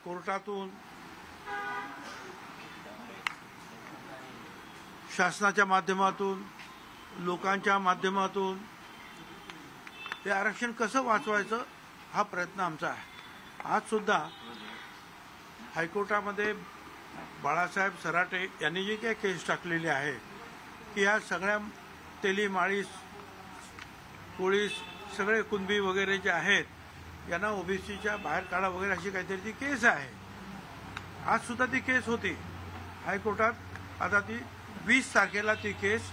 कोर्टातून, शासनाच्या माध्यमातून, लोकांच्या माध्यमातून हे आरक्षण कसं वाचवायचं हा प्रयत्न आमचा आहे। आज सुद्धा हायकोर्टामध्ये बाळासाहेब सराटे यांनी जी काही केस टाकलेली आहे की या सगळ्या तेली माळी कोळी सगळे कुणबी वगैरे जे आहेत यांना ओबीसीच्या बाहेर काढा वगैरे अशी काहीतरी ती केस आहे। आज सुद्धा ती केस होती हायकोर्टात, आता ती 20 तारखेला ती केस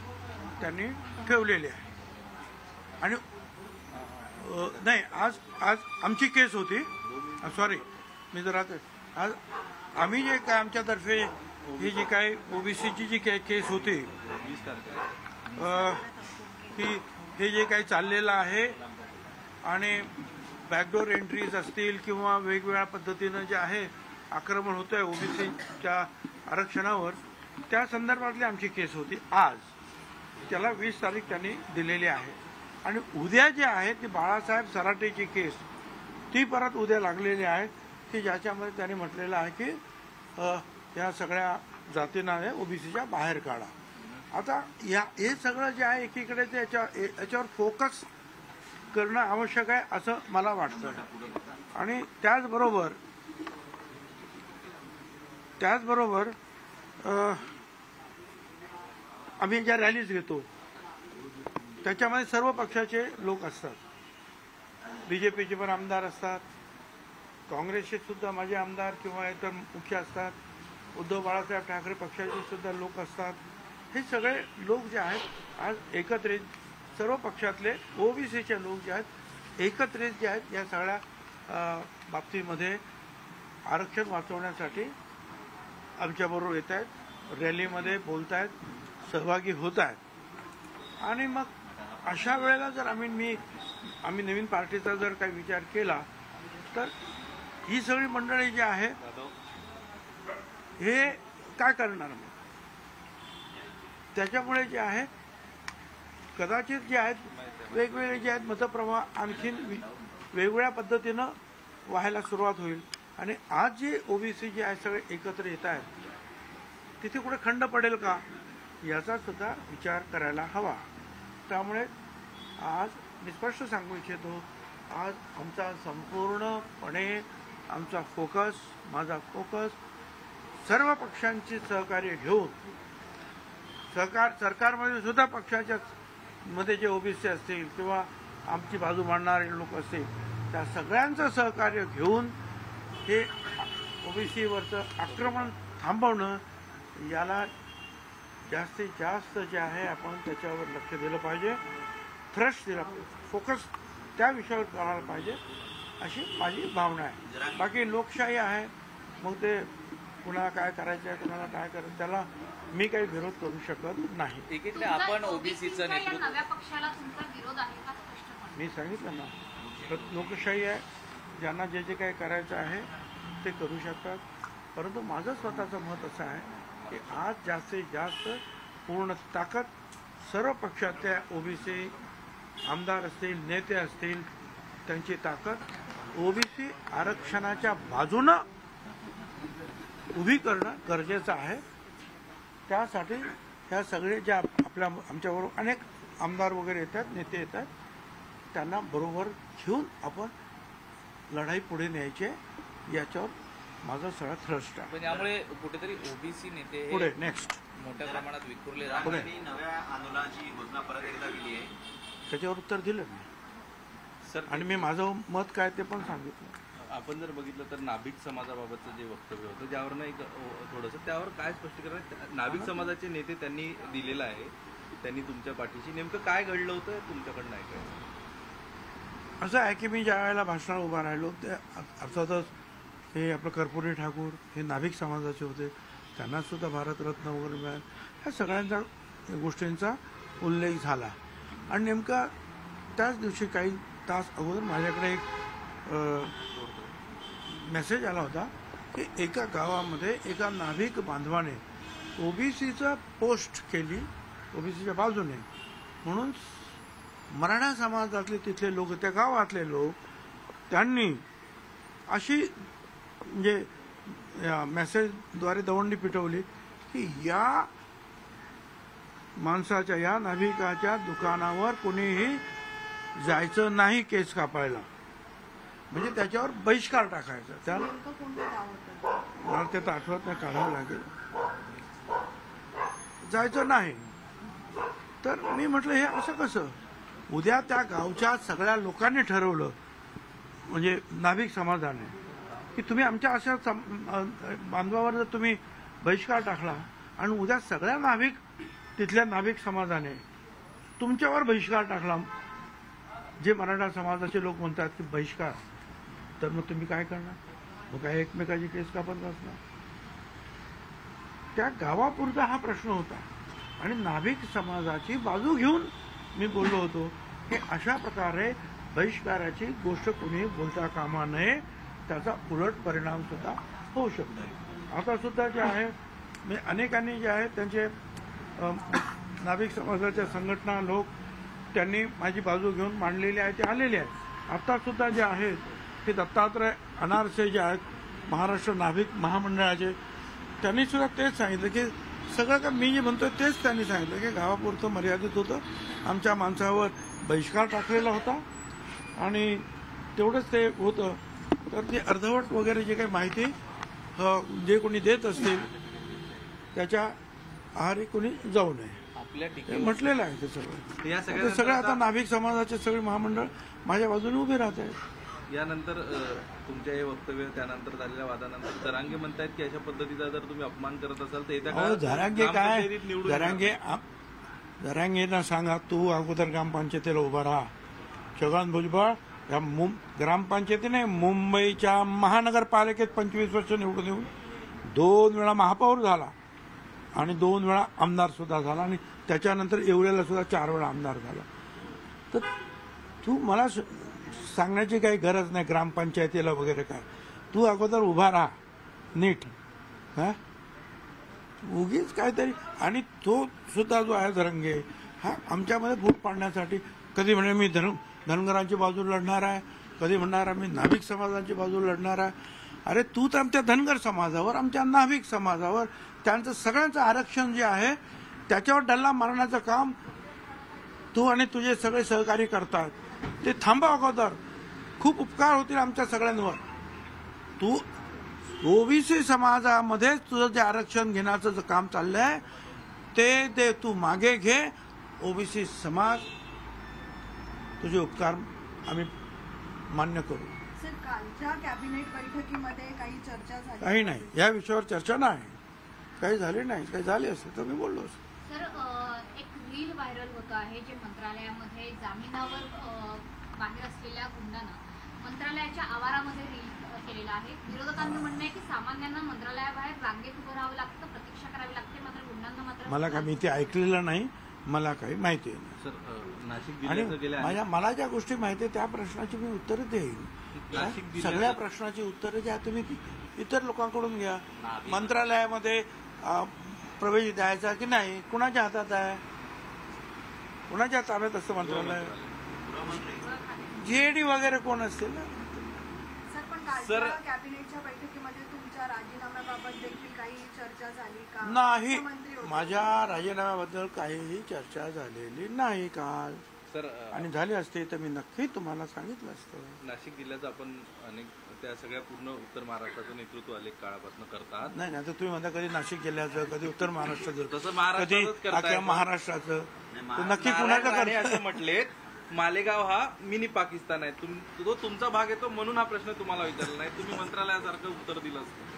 त्यांनी ठेवलेली आहे। आणि नाही, आज आमची केस होती, सॉरी मी जरा आज आम्ही जे काय आमच्यातर्फे ही जी काय ओबीसीची जी काही केस होती की हे जे काही चाललेलं आहे आणि बॅकडोर एंट्रीज असतील किंवा वेगवेगळ्या पद्धतीनं जे आहे आक्रमण होतंय ओबीसीच्या आरक्षणावर, त्या संदर्भातली आमची केस होती। आज त्याला 20 तारीख त्यांनी दिलेली आहे आणि उद्या जे आहे ती बाळासाहेब सराटेची केस ती परत उद्या लागलेली आहे की ज्याच्यामध्ये त्यांनी म्हटलेलं आहे की या सगळ्या जातींना ओबीसीच्या बाहेर काढा। आता हे सगळं जे आहे एकीकडे ते याच्यावर फोकस करणं आवश्यक आहे असं मला वाटतं। आणि त्याचबरोबर आम्ही ज्या रॅलीज घेतो त्याच्यामध्ये सर्व पक्षाचे लोक असतात, बीजेपीचे पण आमदार असतात, काँग्रेसचे सुद्धा माझे आमदार किंवा इतर मुख्य असतात, उद्धव बाळासाहेब ठाकरे पक्षाचे सुद्धा लोक असतात। हे सगळे लोक जे आहेत आज एकत्रित सर्व पक्षातले ओबीसीचे लोक जे आहेत एकत्रित जे आहेत या सगळ्या बाबतीमध्ये आरक्षण वाचवण्यासाठी आमच्याबरोबर येत आहेत, रॅलीमध्ये बोलत आहेत, सहभागी होत आहेत। आणि मग अशा वेळेला जर आम्ही नवीन पार्टीचा जर काही विचार केला तर ही सगळी मंडळी जी आहे हे काय करणार मग? त्याच्यामुळे जे आहे कदाचित जे आहेत वेगवेगळे जे आहेत मतप्रवाह आणखीन वेगवेगळ्या पद्धतीनं व्हायला सुरुवात होईल आणि आज जे ओबीसी जे आहे सगळे एकत्र येत आहेत तिथे कुठे खंड पडेल का याचा सुद्धा विचार करायला हवा। त्यामुळे आज मी स्पष्ट सांगू इच्छितो, आज आमचा संपूर्णपणे माझा फोकस सर्व पक्षांचे सहकार्य घेऊन सरकारमध्ये सुद्धा पक्षाच्या मध्ये जे ओबीसी असतील किंवा आमची बाजू मांडणारे लोक असतील त्या सगळ्यांचं सहकार्य घेऊन हे ओबीसीवरचं आक्रमण थांबवणं याला जास्तीत जास्त जे आहे आपण त्याच्यावर लक्ष दिलं पाहिजे, थ्रस्ट दिला पाहिजे, फोकस त्या विषयावर करायला पाहिजे अशी माझी भावना आहे। बाकी लोकशाही आहे, मग ते कुणाला काय करायचं आहे कुणाला काय करायचं त्याला मी काही विरोध करू शकत नाही। आपण ओबीसीचं नेतृत्व मी सांगितलं ना, लोकशाही आहे, ज्यांना जे जे काही करायचं आहे ते करू शकतात, परंतु माझं स्वतःचं मत असं आहे की आज जास्तीत जास्त पूर्ण ताकद सर्व पक्षातल्या ओबीसी आमदार असतील, नेते असतील, त्यांची ताकद ओबीसी आरक्षणाच्या बाजूनं उभी करणं गरजेचं आहे। त्यासाठी ह्या सगळे ज्या आमच्याबरोबर अनेक आमदार वगैरे येतात, नेते येतात, त्यांना बरोबर घेऊन आपण लढाई पुढे न्यायची याच्यावर माझा सगळा थ्रस्ट आहे। पण यामुळे कुठेतरी ओबीसी नेते पुढे नेक्स्ट मोठ्या प्रमाणात विखुरले नव्या आंदोलनाची घोषणा परत एकदा केली आहे, त्याच्यावर उत्तर दिलं मी सर। आणि मी माझं मत काय ते पण सांगितलं। आपण जर बघितलं तर नाभिक समाजाबाबतचं जे वक्तव्य होतं ज्यावरनं एक थोडंसं त्यावर काय स्पष्टीकरण नाभिक समाजाचे नेते त्यांनी दिलेलं आहे, त्यांनी तुमच्या पाठीशी नेमकं काय घडलं होतं तुमच्याकडनं ऐकायचं? असं आहे की मी ज्या वेळेला भाषणाला उभा राहिलो ते अर्थातच हे आपलं कर्पुरी ठाकूर हे नाभिक समाजाचे होते, त्यांना सुद्धा भारतरत्न वगैरे मिळालं, ह्या सगळ्यांचा गोष्टींचा उल्लेख झाला। आणि नेमका त्याच दिवशी काही तास अगोदर माझ्याकडे एक मेसेज आला होता की एका गावामध्ये एका नाभिक बांधवाने ओबीसीचा पोस्ट केली ओबीसीच्या बाजूने, म्हणून मराठा समाजातले तिथले लोक, त्या गावातले लोक, त्यांनी अशी म्हणजे मेसेजद्वारे दवंडी पिटवली की या माणसाच्या, या नाभिकाच्या दुकानावर कोणीही जायचं नाही केस कापायला, म्हणजे त्याच्यावर बहिष्कार टाकायचा. त्या मला ते तर आठवत नाही, काढावं लागेल. जायचं नाही. तर मी म्हटलं हे असं कसं? उद्या त्या गावच्या सगळ्या लोकांनी ठरवलं, म्हणजे नाभिक समाजाने, की तुम्ही आमच्या अशा बांधवावर जर तुम्ही बहिष्कार टाकला आणि उद्या सगळ्या नाभिक, तिथल्या नाभिक समाजाने तुमच्यावर बहिष्कार टाकला, जे मराठा समाजाचे लोक म्हणतात की बहिष्कार, तर मग तुम्ही काय करणार? मग काय एकमेकाची केस कापत असणार? त्या गावापुरता हा प्रश्न होता आणि नाभिक समाजाची बाजू घेऊन मी बोललो होतो की अशा प्रकारे बहिष्काराची गोष्ट कोणी बोलता कामा नये, त्याचा उलट परिणाम सुद्धा होऊ शकतो. आता सुद्धा जे आहे, मी अनेकांनी जे आहे त्यांचे नाभिक समाजाच्या संघटना, लोक, त्यांनी माझी बाजू घेऊन मांडलेली आहे, ते आलेले आहेत. आता सुद्धा जे आहेत ते दत्तात्रय अनारसे जे आहेत, महाराष्ट्र नाभिक महामंडळाचे, त्यांनी सुद्धा तेच सांगितलं की सगळं का मी जे म्हणतोय तेच त्यांनी सांगितलं की गावापुरतं मर्यादित होतं, आमच्या माणसावर बहिष्कार टाकलेला होता आणि तेवढंच ते होतं. तर ते अर्धवट वगैरे जे काही माहिती जे कोणी देत असतील त्याच्या आहारी कोणी जाऊ नये, आपल्या हे टीकेवर म्हटलेलं आहे. ते सगळं या ते सगळं आता नाभिक समाजाचे सगळे महामंडळ माझ्या बाजूने उभे राहत आहेत. यानंतर तुमच्या हे वक्तव्य, त्यानंतर झालेल्या वादानंतर जरांगे म्हणतायत की अशा पद्धतीचा जर तुम्ही अपमान करत असाल तर येत्या काळात जरांगे काय, ग्रामपंचायतीत निवडून येणार. जरांगेंना सांगा तू अगोदर ग्रामपंचायतीला उभा राहा. छगन भुजबळ या ग्रामपंचायतीने मुंबईच्या महानगरपालिकेत 25 वर्ष निवडून येऊन 2 वेळा महापौर झाला आणि 2 वेळा आमदार सुद्धा झाला आणि त्याच्यानंतर येवल्याला सुद्धा 4 वेळा आमदार झाला. तर तू मला सांगण्याची काही गरज नाही ग्रामपंचायतीला वगैरे काय. तू अगोदर उभा राहा नीट. हा, उगीच काहीतरी. आणि तो सुद्धा जो आहे जरांगे, हा आमच्यामध्ये फूट पाडण्यासाठी कधी म्हणे मी धनगरांची बाजू लढणार आहे, कधी म्हणणार मी नाभिक समाजाची बाजू लढणार आहे. अरे तू तर आमच्या धनगर समाजावर, आमच्या नाभिक समाजावर, त्यांचं सगळ्यांचं आरक्षण जे आहे त्याच्यावर डल्ला मारण्याचं काम तू आणि तुझे सगळे सहकारी करतात. ते थांबा अगोदर. खूप उपकार होतील आमच्या सगळ्यांवर. तू ओबीसी समाजामध्ये तुझं जे आरक्षण घेण्याचं जे काम चाललंय ते तू मागे घे. ओबीसी समाज तुझे उपकार आम्ही मान्य करू. सर, कालच्या कॅबिनेट बैठकीमध्ये काही चर्चा झाली? काही नाही, या विषयावर चर्चा नाही, काही झाली नाही. काही झाली असेल तर मी बोललो असतो. सर, एक रील व्हायरल होतं आहे जे मंत्रालयामध्ये जामिनावर बाहेर असलेल्या गुंडांना मंत्रालयाच्या आवारामध्ये रील केलेला आहे. विरोधकांचं म्हणणं आहे की सामान्यांना मंत्रालयाबाहेर रांगेत उभं राहावं लागतं, प्रतीक्षा करावी लागते, मात्र गुंडांना मात्र मला काय मी ते ऐकलेलं नाही, मला काही माहिती नाही. सर, नाशिक आणि जिल्ह्याचं गेल्या मला ज्या गोष्टी माहिती आहे त्या प्रश्नाची मी उत्तरं देईन. नाशिक जिल्ह्याचं- सगळ्या प्रश्नाची उत्तरं ज्या तुम्ही इतर लोकांकडून घ्या. मंत्रालयामध्ये प्रवेश द्यायचा की नाही, कुणाच्या हातात आहे, कुणाच्या ताब्यात असतं मंत्रालय? जेडी वगैरे कोण असतील ना. सर, पण कालच्या कॅबिनेटच्या बैठकीमध्ये तुमच्या राजीनाम्याबाबत देखील काही चर्चा झाली का? नाही, मुख्यमंत्री होते. माझ्या राजीनाम्याबद्दल काहीही चर्चा झालेली नाही काल. सर, आणि झाली असते तर मी नक्की तुम्हाला सांगितलं असतं. नाशिक जिल्ह्याचं आपण अनेक त्या सगळ्या पूर्ण उत्तर महाराष्ट्राचं नेतृत्व अनेक काळापासून करतात. नाही नाही, तर तुम्ही म्हणता कधी नाशिक जिल्ह्याचं, कधी उत्तर महाराष्ट्राचं, तसं महाराष्ट्राचंच कधी करताय. अख्ख्या महाराष्ट्राचं. तर नक्की नारायण कुणाचं राणे करताय? असं म्हटलेत, मालेगाव हा मिनी पाकिस्तान आहे. तो तुमचा भाग येतो म्हणून हा प्रश्न तुम्हाला विचारला नाही. तुम्ही मंत्रालयासारखं उत्तर दिलं असतं.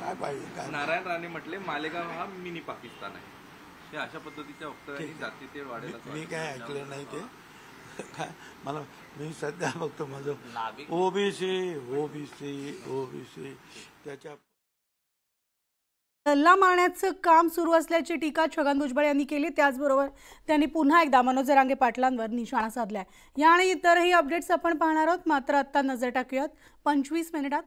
काय पाहिजे काय? नारायण राणे म्हटले मालेगाव हा मिनी पाकिस्तान आहे. हे अशा पद्धतीच्या वक्तव्यांनी जाती ते वाढेल असं मी वाटतं. काय ऐकलं नाही ते. काय मला, मी सध्या बघतो माझं नाभिक ओबीसी त्याच्या सल्ला मारण्याचं काम सुरू असल्याची टीका छगन भुजबळ यांनी केली. त्याचबरोबर त्यांनी पुन्हा एकदा मनोज जरांगे पाटलांवर निशाणा साधलाय. या आणि इतरही अपडेट्स आपण पाहणार आहोत. मात्र आता नजर टाकूयात 25 मिनिटात